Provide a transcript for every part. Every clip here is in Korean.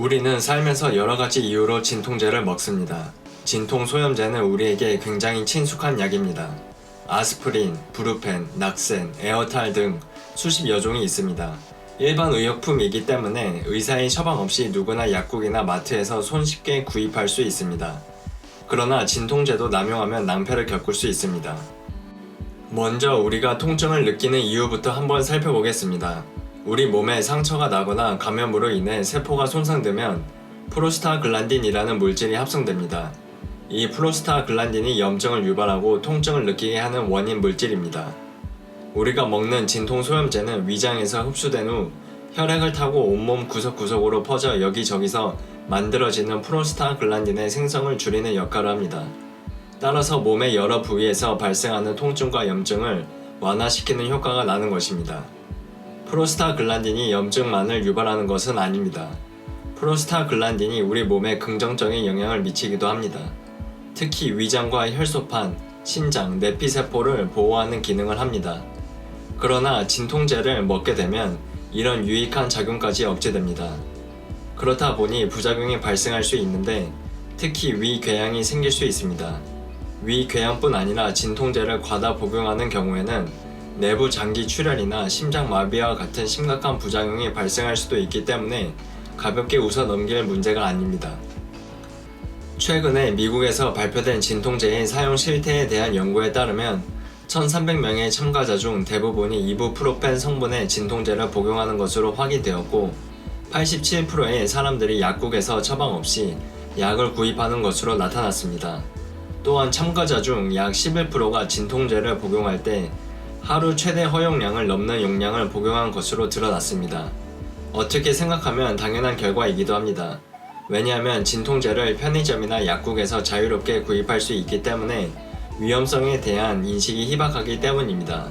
우리는 살면서 여러가지 이유로 진통제를 먹습니다. 진통 소염제는 우리에게 굉장히 친숙한 약입니다. 아스프린, 브루펜, 낙센, 에어탈 등 수십여 종이 있습니다. 일반 의약품이기 때문에 의사의 처방 없이 누구나 약국이나 마트에서 손쉽게 구입할 수 있습니다. 그러나 진통제도 남용하면 낭패를 겪을 수 있습니다. 먼저 우리가 통증을 느끼는 이유부터 한번 살펴보겠습니다. 우리 몸에 상처가 나거나 감염으로 인해 세포가 손상되면 프로스타글란딘이라는 물질이 합성됩니다. 이 프로스타글란딘이 염증을 유발하고 통증을 느끼게 하는 원인 물질입니다. 우리가 먹는 진통소염제는 위장에서 흡수된 후 혈액을 타고 온몸 구석구석으로 퍼져 여기저기서 만들어지는 프로스타글란딘의 생성을 줄이는 역할을 합니다. 따라서 몸의 여러 부위에서 발생하는 통증과 염증을 완화시키는 효과가 나는 것입니다. 프로스타글란딘이 염증만을 유발하는 것은 아닙니다. 프로스타글란딘이 우리 몸에 긍정적인 영향을 미치기도 합니다. 특히 위장과 혈소판, 신장, 내피세포를 보호하는 기능을 합니다. 그러나 진통제를 먹게 되면 이런 유익한 작용까지 억제됩니다. 그렇다 보니 부작용이 발생할 수 있는데 특히 위궤양이 생길 수 있습니다. 위궤양뿐 아니라 진통제를 과다 복용하는 경우에는 내부 장기 출혈이나 심장마비와 같은 심각한 부작용이 발생할 수도 있기 때문에 가볍게 웃어 넘길 문제가 아닙니다. 최근에 미국에서 발표된 진통제의 사용 실태에 대한 연구에 따르면 1300명의 참가자 중 대부분이 이부프로펜 성분의 진통제를 복용하는 것으로 확인되었고 87%의 사람들이 약국에서 처방 없이 약을 구입하는 것으로 나타났습니다. 또한 참가자 중 약 11%가 진통제를 복용할 때 하루 최대 허용량을 넘는 용량을 복용한 것으로 드러났습니다. 어떻게 생각하면 당연한 결과이기도 합니다. 왜냐하면 진통제를 편의점이나 약국에서 자유롭게 구입할 수 있기 때문에 위험성에 대한 인식이 희박하기 때문입니다.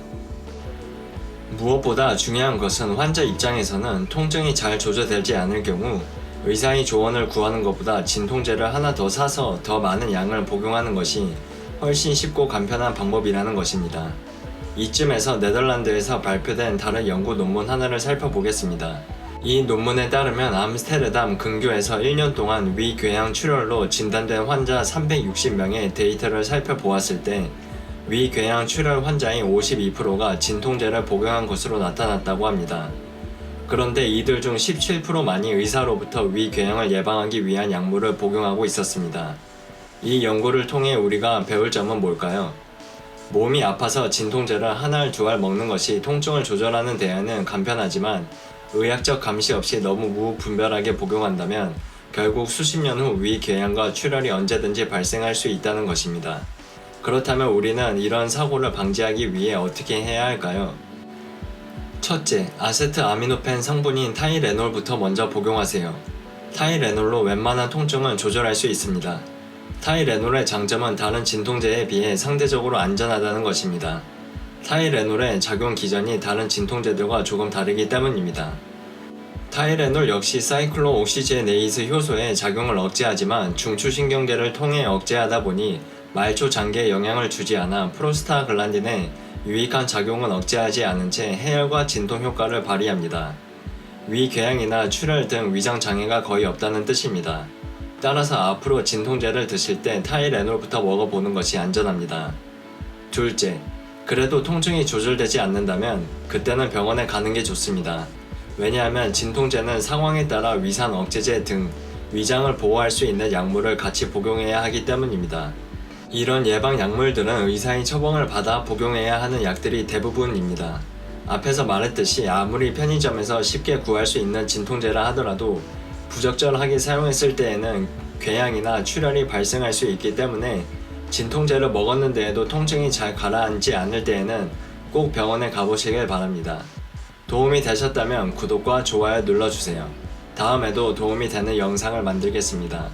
무엇보다 중요한 것은 환자 입장에서는 통증이 잘 조절되지 않을 경우 의사의 조언을 구하는 것보다 진통제를 하나 더 사서 더 많은 양을 복용하는 것이 훨씬 쉽고 간편한 방법이라는 것입니다. 이쯤에서 네덜란드에서 발표된 다른 연구 논문 하나를 살펴보겠습니다. 이 논문에 따르면 암스테르담 근교에서 1년 동안 위궤양 출혈로 진단된 환자 360명의 데이터를 살펴보았을 때 위궤양 출혈 환자의 52%가 진통제를 복용한 것으로 나타났다고 합니다. 그런데 이들 중 17%만이 의사로부터 위궤양을 예방하기 위한 약물을 복용하고 있었습니다. 이 연구를 통해 우리가 배울 점은 뭘까요? 몸이 아파서 진통제를 한 알, 두 알 먹는 것이 통증을 조절하는 데에는 간편하지만 의학적 감시 없이 너무 무분별하게 복용한다면 결국 수십 년 후 위궤양과 출혈이 언제든지 발생할 수 있다는 것입니다. 그렇다면 우리는 이런 사고를 방지하기 위해 어떻게 해야 할까요? 첫째, 아세트아미노펜 성분인 타이레놀부터 먼저 복용하세요. 타이레놀로 웬만한 통증은 조절할 수 있습니다. 타이레놀의 장점은 다른 진통제에 비해 상대적으로 안전하다는 것입니다. 타이레놀의 작용 기전이 다른 진통제들과 조금 다르기 때문입니다. 타이레놀 역시 사이클로옥시제네이스 효소의 작용을 억제하지만 중추신경계를 통해 억제하다 보니 말초 장기에 영향을 주지 않아 프로스타글란딘의 유익한 작용은 억제하지 않은 채 해열과 진통 효과를 발휘합니다. 위궤양이나 출혈 등 위장 장애가 거의 없다는 뜻입니다. 따라서 앞으로 진통제를 드실 때 타이레놀부터 먹어보는 것이 안전합니다. 둘째, 그래도 통증이 조절되지 않는다면 그때는 병원에 가는 게 좋습니다. 왜냐하면 진통제는 상황에 따라 위산 억제제 등 위장을 보호할 수 있는 약물을 같이 복용해야 하기 때문입니다. 이런 예방 약물들은 의사의 처방을 받아 복용해야 하는 약들이 대부분입니다. 앞에서 말했듯이 아무리 편의점에서 쉽게 구할 수 있는 진통제라 하더라도 부적절하게 사용했을 때에는 궤양이나 출혈이 발생할 수 있기 때문에 진통제를 먹었는데에도 통증이 잘 가라앉지 않을 때에는 꼭 병원에 가보시길 바랍니다. 도움이 되셨다면 구독과 좋아요 눌러주세요. 다음에도 도움이 되는 영상을 만들겠습니다.